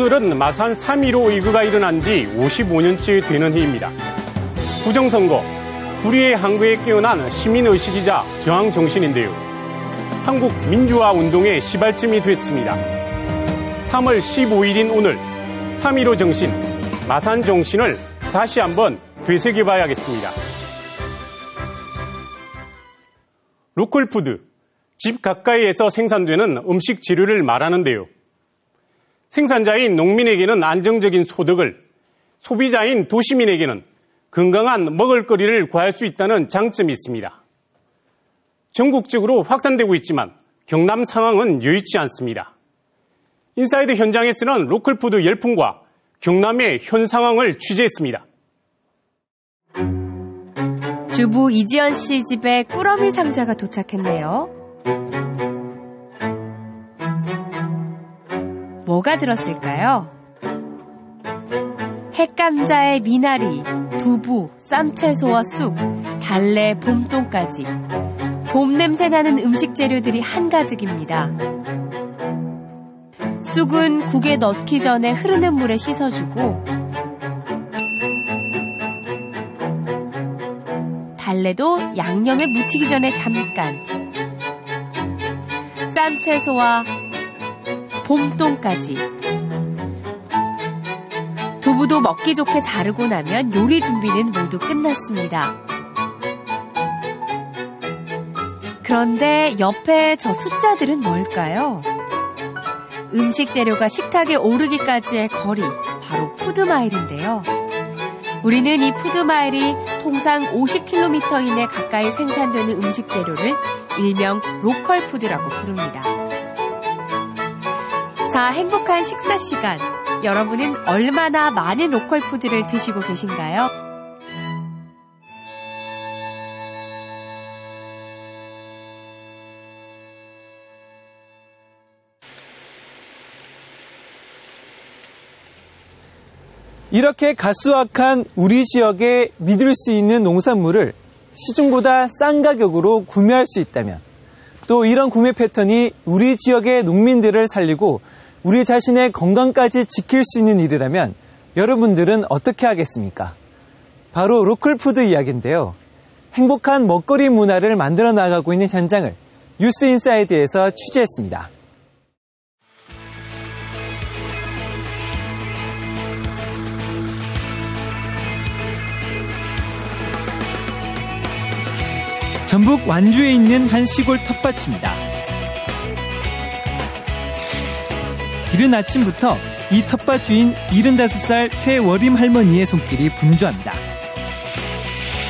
오늘은 마산 3.15 위기가 일어난 지 55년째 되는 해입니다. 부정선거, 불의의 항구에 깨어난 시민의식이자 저항정신인데요. 한국 민주화 운동의 시발점이 됐습니다. 3월 15일인 오늘 3.15 정신, 마산 정신을 다시 한번 되새겨봐야겠습니다. 로컬푸드, 집 가까이에서 생산되는 음식 재료를 말하는데요. 생산자인 농민에게는 안정적인 소득을, 소비자인 도시민에게는 건강한 먹을거리를 구할 수 있다는 장점이 있습니다. 전국적으로 확산되고 있지만 경남 상황은 여의치 않습니다. 인사이드 현장에서는 로컬푸드 열풍과 경남의 현 상황을 취재했습니다. 주부 이지연 씨 집에 꾸러미 상자가 도착했네요. 뭐가 들었을까요? 핵감자에 미나리, 두부, 쌈채소와 쑥, 달래, 봄동까지 봄 냄새 나는 음식 재료들이 한가득입니다. 쑥은 국에 넣기 전에 흐르는 물에 씻어주고, 달래도 양념에 묻히기 전에 잠깐, 쌈채소와 봄동까지, 두부도 먹기 좋게 자르고 나면 요리 준비는 모두 끝났습니다. 그런데 옆에 저 숫자들은 뭘까요? 음식 재료가 식탁에 오르기까지의 거리, 바로 푸드마일인데요. 우리는 이 푸드마일이 통상 50km 이내 가까이 생산되는 음식 재료를 일명 로컬푸드라고 부릅니다. 자, 행복한 식사 시간. 여러분은 얼마나 많은 로컬푸드를 드시고 계신가요? 이렇게 가수악한 우리 지역에 믿을 수 있는 농산물을 시중보다 싼 가격으로 구매할 수 있다면, 또 이런 구매 패턴이 우리 지역의 농민들을 살리고 우리 자신의 건강까지 지킬 수 있는 일이라면 여러분들은 어떻게 하겠습니까? 바로 로컬푸드 이야기인데요. 행복한 먹거리 문화를 만들어 나가고 있는 현장을 뉴스인사이드에서 취재했습니다. 전북 완주에 있는 한 시골 텃밭입니다. 이른 아침부터 이 텃밭 주인 75살 최월임 할머니의 손길이 분주합니다.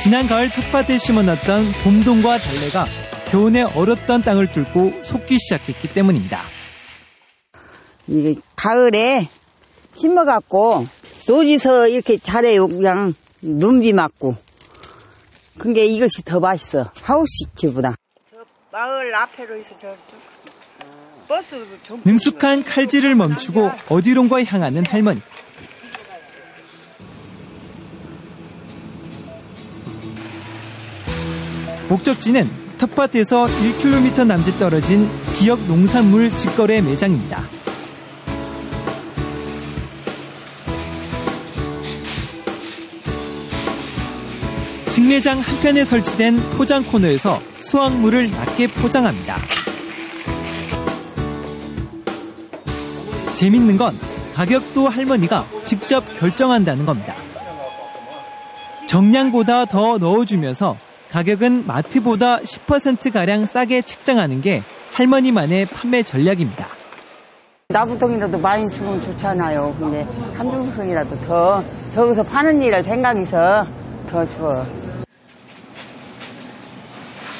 지난 가을 텃밭에 심어놨던 봄동과 달래가 겨우내 얼었던 땅을 뚫고 솟기 시작했기 때문입니다. 이게 가을에 심어갖고 노지서 이렇게 잘해요. 그냥 눈비 맞고. 그게 이것이 더 맛있어. 하우스집보다. 저 마을 앞에로 있어. 버스. 능숙한 칼질을 멈추고 어디론가 향하는 할머니. 목적지는 텃밭에서 1km 남짓 떨어진 지역 농산물 직거래 매장입니다. 직매장 한편에 설치된 포장 코너에서 수확물을 낮게 포장합니다. 재밌는 건 가격도 할머니가 직접 결정한다는 겁니다. 정량보다 더 넣어주면서 가격은 마트보다 10%가량 싸게 책정하는 게 할머니만의 판매 전략입니다. 나부통이라도 많이 주면 좋잖아요. 근데 한 주통이라도 더 저기서 파는 일을 생각해서 더 줘.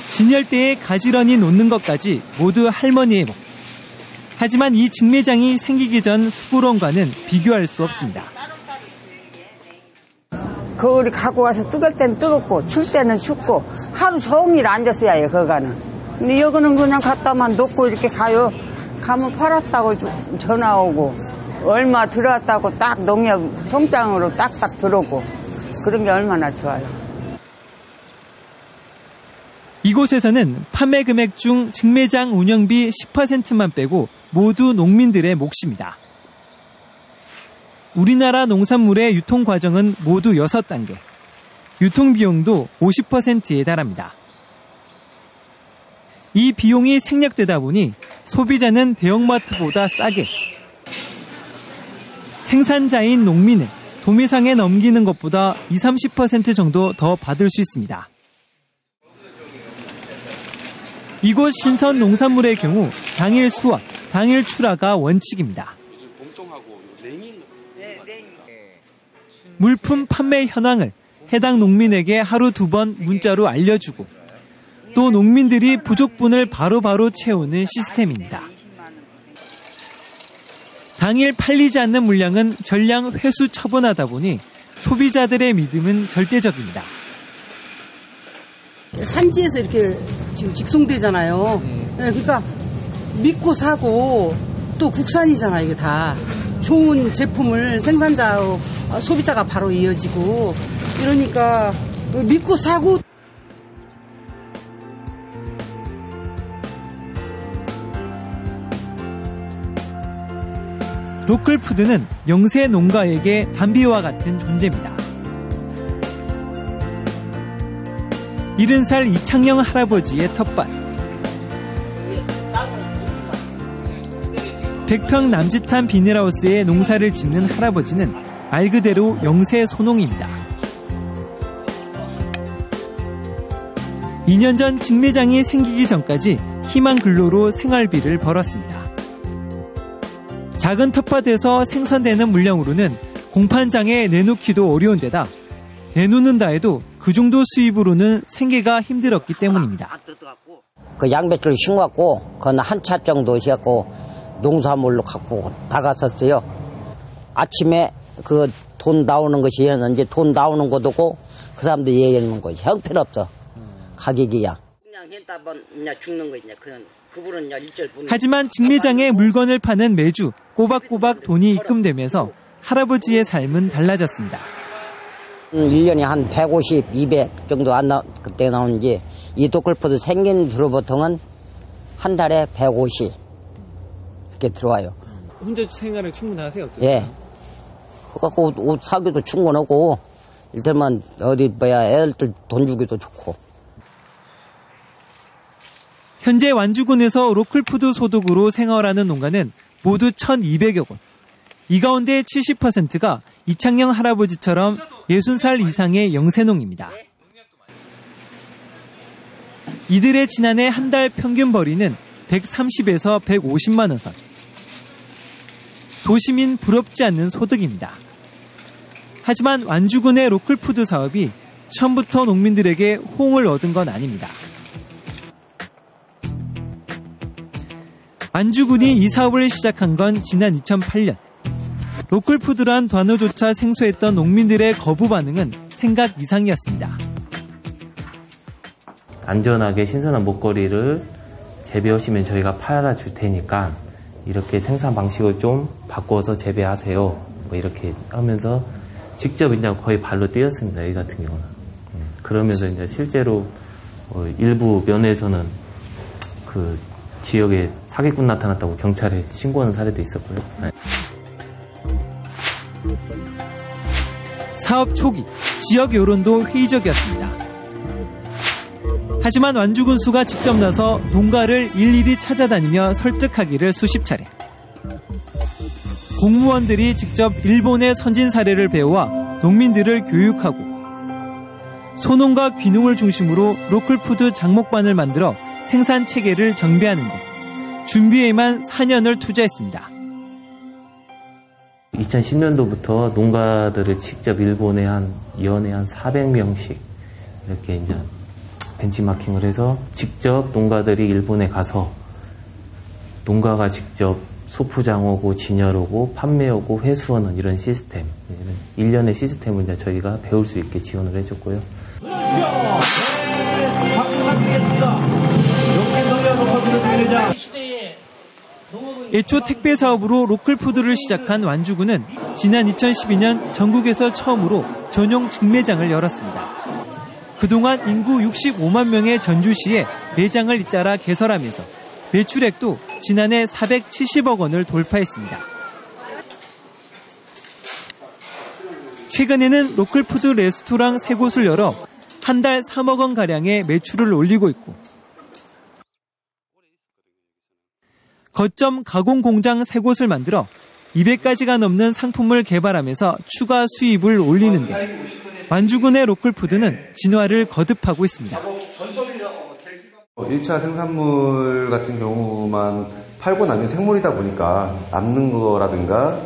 진열대에 가지런히 놓는 것까지 모두 할머니의 목. 하지만 이 직매장이 생기기 전 수구론과는 비교할 수 없습니다. 거울이 갖고 와서 뜨거울 때는 뜨겁고 출 때는 춥고 하루 종일 앉았어야 해요. 거기는. 근데 여기는 그냥 갖다만 놓고 이렇게 가요. 가면 팔았다고 전화 오고 얼마 들어왔다고 딱 농협 통장으로 딱딱 들어오고 그런 게 얼마나 좋아요. 이곳에서는 판매 금액 중 직매장 운영비 10%만 빼고 모두 농민들의 몫입니다. 우리나라 농산물의 유통 과정은 모두 6단계. 유통 비용도 50%에 달합니다. 이 비용이 생략되다 보니 소비자는 대형마트보다 싸게, 생산자인 농민은 도매상에 넘기는 것보다 20-30% 정도 더 받을 수 있습니다. 이곳 신선 농산물의 경우 당일 수확, 당일 출하가 원칙입니다. 물품 판매 현황을 해당 농민에게 하루 2번 문자로 알려주고 또 농민들이 부족분을 바로바로 채우는 시스템입니다. 당일 팔리지 않는 물량은 전량 회수 처분하다 보니 소비자들의 믿음은 절대적입니다. 산지에서 이렇게 지금 직송되잖아요. 네, 그러니까 믿고 사고 또 국산이잖아요. 이게 다 좋은 제품을 생산자, 소비자가 바로 이어지고 이러니까 믿고 사고. 로컬푸드는 영세 농가에게 담비와 같은 존재입니다. 70살 이창영 할아버지의 텃밭. 100평 남짓한 비닐하우스에 농사를 짓는 할아버지는 말 그대로 영세 소농입니다. 2년 전 직매장이 생기기 전까지 희망 근로로 생활비를 벌었습니다. 작은 텃밭에서 생산되는 물량으로는 공판장에 내놓기도 어려운 데다 내놓는다 해도 그 정도 수입으로는 생계가 힘들었기 때문입니다. 그 양배추를 심었고 그건 한 차 정도 였고 농산물로 갖고 나갔었어요. 아침에 그 돈 나오는 것이 이제 돈 나오는 것도 없고 그 사람도 얘기하는 것이 형편없어. 가격이야. 그냥 했다면 그냥 죽는 거지. 그분은 일절 분. 하지만 직매장에 물건을 파는 매주 꼬박꼬박 돈이 입금되면서 할아버지의 삶은 달라졌습니다. 1년에 한 150, 200 정도 그때 나오는지 이 로컬푸드 생긴 뒤로부터는 한 달에 150 이렇게 들어와요. 혼자 생활을 충분하세요? 예. 그래갖고 옷 사기도 충분하고 일단만 어디 애들 돈 주기도 좋고. 현재 완주군에서 로컬푸드 소득으로 생활하는 농가는 모두 1,200여 곳. 이 가운데 70%가 이창영 할아버지처럼 60살 이상의 영세농입니다. 이들의 지난해 한 달 평균 벌이는 130에서 150만 원 선. 도시민 부럽지 않는 소득입니다. 하지만 완주군의 로컬푸드 사업이 처음부터 농민들에게 호응을 얻은 건 아닙니다. 완주군이 이 사업을 시작한 건 지난 2008년. 로컬푸드란 단어조차 생소했던 농민들의 거부 반응은 생각 이상이었습니다. 안전하게 신선한 먹거리를 재배하시면 저희가 팔아줄 테니까 이렇게 생산 방식을 좀 바꿔서 재배하세요. 뭐 이렇게 하면서 직접 이제 거의 발로 뛰었습니다. 여기 같은 경우는. 그러면서 이제 실제로 일부 면에서는 그 지역에 사기꾼 나타났다고 경찰에 신고하는 사례도 있었고요. 네. 사업 초기, 지역 여론도 회의적이었습니다. 하지만 완주군수가 직접 나서 농가를 일일이 찾아다니며 설득하기를 수십 차례. 공무원들이 직접 일본의 선진 사례를 배워와 농민들을 교육하고 소농과 귀농을 중심으로 로컬푸드 장목반을 만들어 생산 체계를 정비하는 것. 준비에만 4년을 투자했습니다. 2010년도부터 농가들을 직접 일본에 연에 한 400명씩 이렇게 이제 벤치마킹을 해서 직접 농가들이 일본에 가서 농가가 직접 소포장 오고 진열 오고 판매 오고 회수하는 이런 시스템, 일련의 시스템을 이제 저희가 배울 수 있게 지원을 해줬고요. 애초 택배 사업으로 로컬푸드를 시작한 완주군은 지난 2012년 전국에서 처음으로 전용 직매장을 열었습니다. 그동안 인구 65만 명의 전주시에 매장을 잇따라 개설하면서 매출액도 지난해 470억 원을 돌파했습니다. 최근에는 로컬푸드 레스토랑 3곳을 열어 한 달 3억 원 가량의 매출을 올리고 있고 거점 가공 공장 3곳을 만들어 200가지가 넘는 상품을 개발하면서 추가 수입을 올리는 등 완주군의 로컬푸드는 진화를 거듭하고 있습니다. 1차 생산물 같은 경우만 팔고 나면 생물이다 보니까 남는 거라든가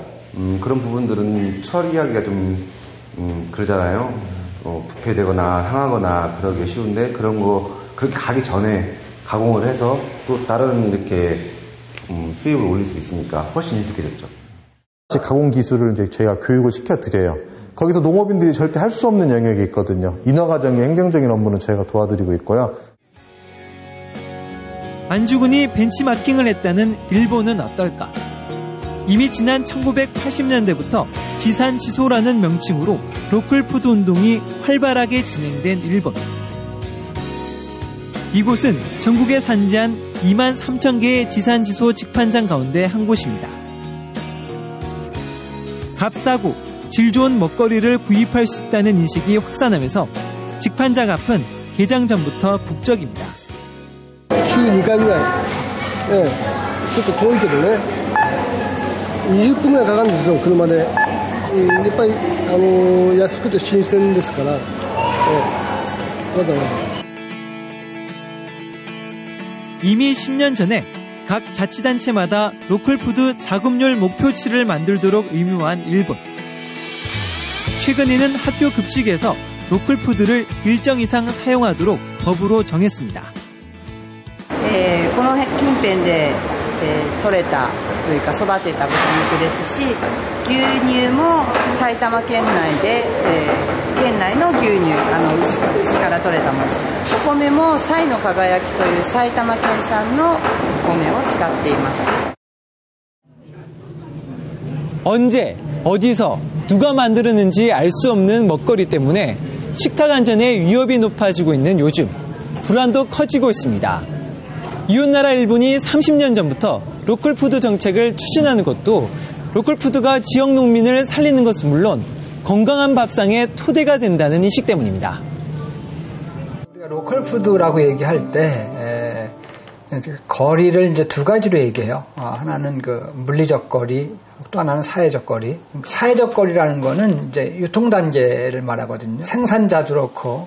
그런 부분들은 처리하기가 좀 그러잖아요. 부패되거나 상하거나 그러기 쉬운데 그런 거 그렇게 가기 전에 가공을 해서 또 다른 이렇게 수입을 올릴 수 있으니까 훨씬 이득이 됐죠. 가공 기술을 이제 저희가 교육을 시켜드려요. 거기서 농업인들이 절대 할 수 없는 영역이 있거든요. 인허 과정의 행정적인 업무는 저희가 도와드리고 있고요. 완주군이 벤치마킹을 했다는 일본은 어떨까? 이미 지난 1980년대부터 지산지소라는 명칭으로 로컬푸드 운동이 활발하게 진행된 일본. 이곳은 전국에 산지한 2만 3천 개의 지산지소 직판장 가운데 한 곳입니다. 값싸고 질 좋은 먹거리를 구입할 수 있다는 인식이 확산하면서 직판장 앞은 개장 전부터 북적입니다. 週2回ぐらい、ちょっと遠いけどね、20分ぐらいかかるんですよ、車で。やっぱり、安くて新鮮ですから、わざわざ。 이미 10년 전에 각 자치단체마다 로컬푸드 자급률 목표치를 만들도록 의무화한 일본. 최근에는 학교 급식에서 로컬푸드를 일정 이상 사용하도록 법으로 정했습니다. この近辺で、採れたというか育てた豚肉ですし、牛乳も埼玉県内で、県内の牛乳、牛から採れたもの。お米も彩の輝きという埼玉県産のお米を使っています。 언제, 어디서, 누가 만들었는지 알 수 없는 먹거리 때문에 식탁 안전에 위협이 높아지고 있는 요즘 불안도 커지고 있습니다. 이웃나라 일본이 30년 전부터 로컬푸드 정책을 추진하는 것도 로컬푸드가 지역 농민을 살리는 것은 물론 건강한 밥상의 토대가 된다는 인식 때문입니다. 우리가 로컬푸드라고 얘기할 때 거리를 이제 두 가지로 얘기해요. 하나는 그 물리적 거리, 또 하나는 사회적 거리. 사회적 거리라는 거는 이제 유통 단계를 말하거든요. 생산자도 그렇고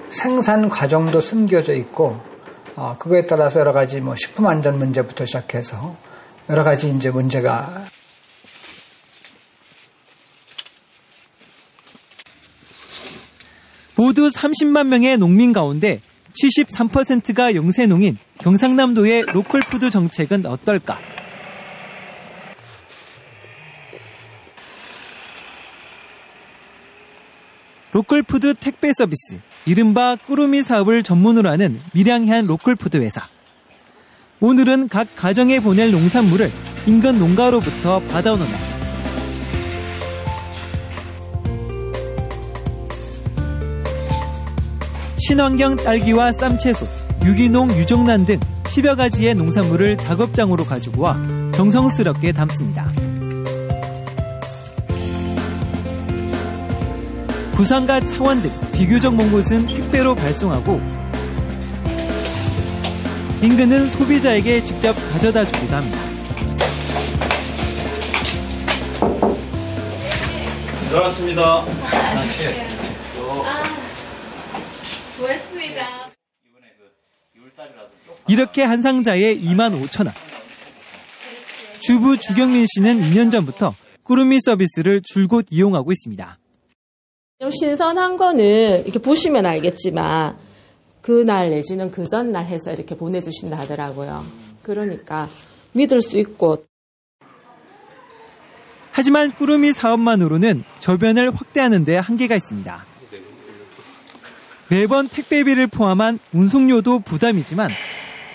생산 과정도 숨겨져 있고 그거에 따라서 여러 가지 뭐 식품 안전 문제부터 시작해서 여러 가지 이제 문제가 모두 30만 명의 농민 가운데 73%가 영세농인 경상남도의 로컬푸드 정책은 어떨까? 로컬푸드 택배 서비스, 이른바 꾸루미 사업을 전문으로 하는 밀양해안 로컬푸드 회사. 오늘은 각 가정에 보낼 농산물을 인근 농가로부터 받아오는 날. 친환경 딸기와 쌈채소, 유기농 유정란 등 10여 가지의 농산물을 작업장으로 가지고 와 정성스럽게 담습니다. 부산과 창원 등 비교적 먼 곳은 택배로 발송하고 인근은 소비자에게 직접 가져다 주기도 합니다. 들어왔습니다. 고맙습니다. 이렇게 한 상자에 25,000원. 주부 주경민 씨는 2년 전부터 꾸루미 서비스를 줄곧 이용하고 있습니다. 좀 신선한 거는 이렇게 보시면 알겠지만 그날 내지는 그 전날 해서 이렇게 보내주신다 하더라고요. 그러니까 믿을 수 있고. 하지만 꾸루미 사업만으로는 저변을 확대하는 데 한계가 있습니다. 매번 택배비를 포함한 운송료도 부담이지만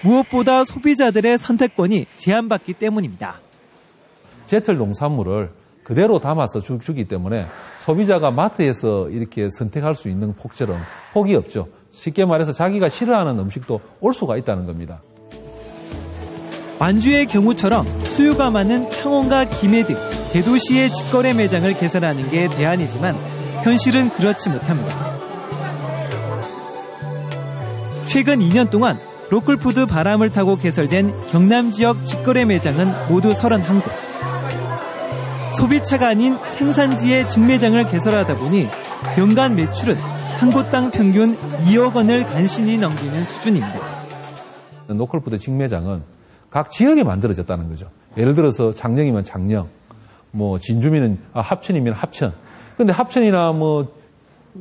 무엇보다 소비자들의 선택권이 제한받기 때문입니다. 제철 농산물을 그대로 담아서 주기 때문에 소비자가 마트에서 이렇게 선택할 수 있는 폭이 없죠. 쉽게 말해서 자기가 싫어하는 음식도 올 수가 있다는 겁니다. 완주의 경우처럼 수요가 많은 창원과 김해 등 대도시의 직거래 매장을 개설하는 게 대안이지만 현실은 그렇지 못합니다. 최근 2년 동안 로컬푸드 바람을 타고 개설된 경남 지역 직거래 매장은 모두 31곳. 소비차가 아닌 생산지의 직매장을 개설하다 보니 연간 매출은 한 곳당 평균 2억 원을 간신히 넘기는 수준입니다. 로컬푸드 직매장은 각 지역에 만들어졌다는 거죠. 예를 들어서 장령이면 장령, 뭐 진주면 합천이면 합천. 근데 합천이나 뭐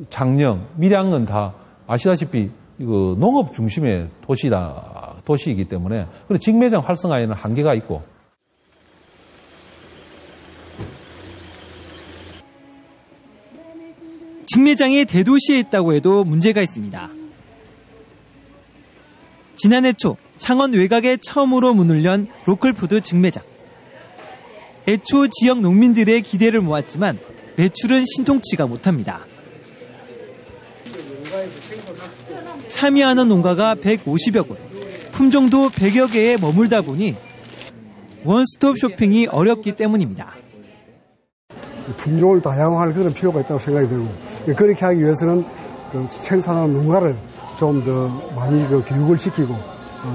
장령, 밀양은 다 아시다시피 이거 농업 중심의 도시이기 때문에 그리고 직매장 활성화에는 한계가 있고. 직매장이 대도시에 있다고 해도 문제가 있습니다. 지난해 초 창원 외곽에 처음으로 문을 연 로컬푸드 직매장. 애초 지역 농민들의 기대를 모았지만 매출은 신통치가 못합니다. 참여하는 농가가 150여 곳, 품종도 100여 개에 머물다 보니 원스톱 쇼핑이 어렵기 때문입니다. 품종을 다양화할 그런 필요가 있다고 생각이 들고, 그렇게 하기 위해서는 생산하는 농가를 좀 더 많이 교육을 시키고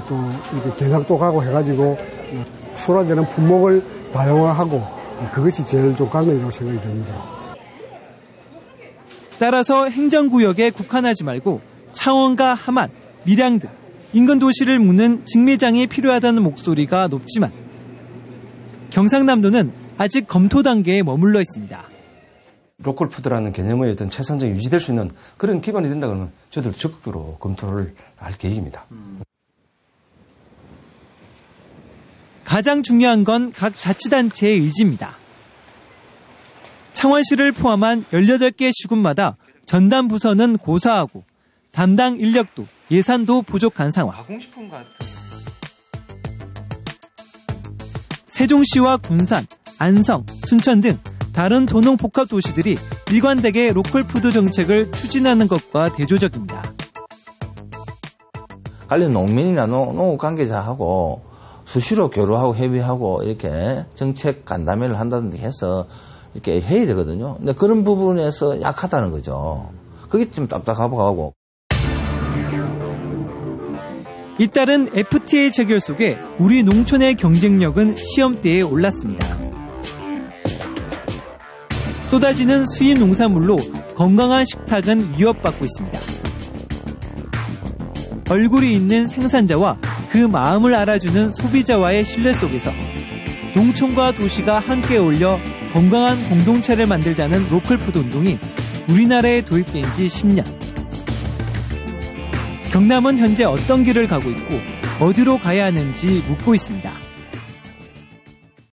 또 이렇게 개량도 가고 해가지고 수확되는 품목을 다양화하고, 그것이 제일 좀 관건이라고 생각이 듭니다. 따라서 행정구역에 국한하지 말고 창원과 함안, 밀양 등 인근 도시를 묶는 직매장이 필요하다는 목소리가 높지만 경상남도는 아직 검토 단계에 머물러 있습니다. 로컬푸드라는 개념의 어떤 최선적이 유지될 수 있는 그런 기반이 된다 그러면 저희들도 적극적으로 검토를 할 계획입니다. 가장 중요한 건 각 자치단체의 의지입니다. 창원시를 포함한 18개 시군마다 전담 부서는 고사하고 담당 인력도 예산도 부족한 상황. 세종시와 군산, 안성, 순천 등 다른 도농복합도시들이 일관되게 로컬푸드 정책을 추진하는 것과 대조적입니다. 관련 농민이나 농업 관계자하고 수시로 교류하고 협의하고 이렇게 정책 간담회를 한다든지 해서 이렇게 해야 되거든요. 근데 그런 부분에서 약하다는 거죠. 그게 좀 답답하고. 잇따른 FTA 체결 속에 우리 농촌의 경쟁력은 시험대에 올랐습니다. 쏟아지는 수입 농산물로 건강한 식탁은 위협받고 있습니다. 얼굴이 있는 생산자와 그 마음을 알아주는 소비자와의 신뢰 속에서 농촌과 도시가 함께 어울려 건강한 공동체를 만들자는 로컬푸드 운동이 우리나라에 도입된 지 10년. 경남은 현재 어떤 길을 가고 있고 어디로 가야 하는지 묻고 있습니다.